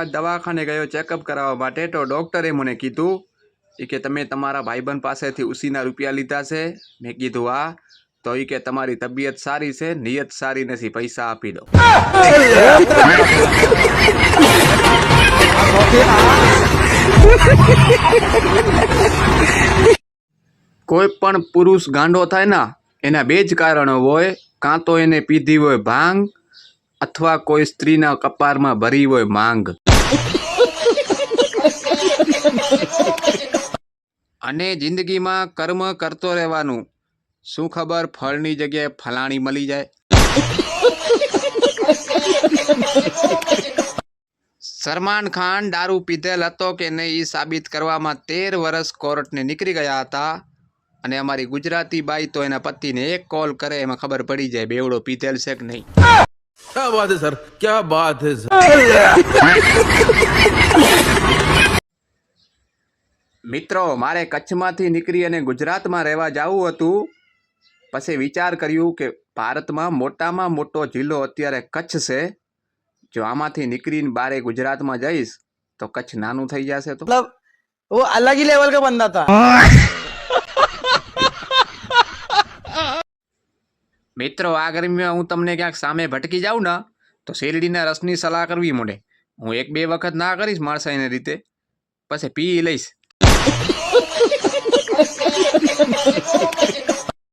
આજ દવાખાને ગયો ચેકઅપ કરાવવા માટે, તો ડૉક્ટરે મને કીધું કે તમે તમારા ભાઈબંધ પાસેથી ઉસીના રૂપિયા લીધા છે. મેં કીધું હા. તો એ કે તમારી તબિયત સારી છે, નિયત સારી નથી, પૈસા આપી દો. કોઈ પણ પુરુષ ગાંડો થાય ને એના બે જ કારણો હોય. કાં તો એને પીધી હોય ભાંગ, અથવા કોઈ સ્ત્રીના કપારમાં ભરી હોય માંગ. અને જિંદગીમાં કર્મ કરતો રહેવાનું. શું ખબર ફળની જગ્યાએ ફલાણી મળી જાય. સલમાન ખાન દારૂ પીધેલ હતો કે નહીં એ સાબિત કરવામાં 13 વર્ષ કોર્ટને નીકળી ગયા હતા. અને અમારી ગુજરાતી બાઈ તો એના પતિને એક કોલ કરે એમાં ખબર પડી જાય બેવડો પીધેલ છે કે નહીં. क्या बात है सर, क्या बात है सर. મિત્રો, મારે કચ્છમાંથી નીકળી અને ગુજરાતમાં રહેવા જવું હતું. પછી વિચાર કર્યું કે ભારતમાં મોટામાં મોટો જિલ્લો અત્યારે કચ્છ છે. જો આમાંથી નીકળીને બારે ગુજરાતમાં જઈશ તો કચ્છ નાનું થઈ જશે. તો मतलब वो अलग ही लेवल का बंदा था. મિત્રો, આ ગરમીમાં હું તમને ક્યાંક સામે ભટકી જાઉં ને તો શેરડીના રસની સલાહ કરવી મળે. હું 1-2 વખત ના કરીશ માણસાઈને રીતે, પછી પી લઈશ.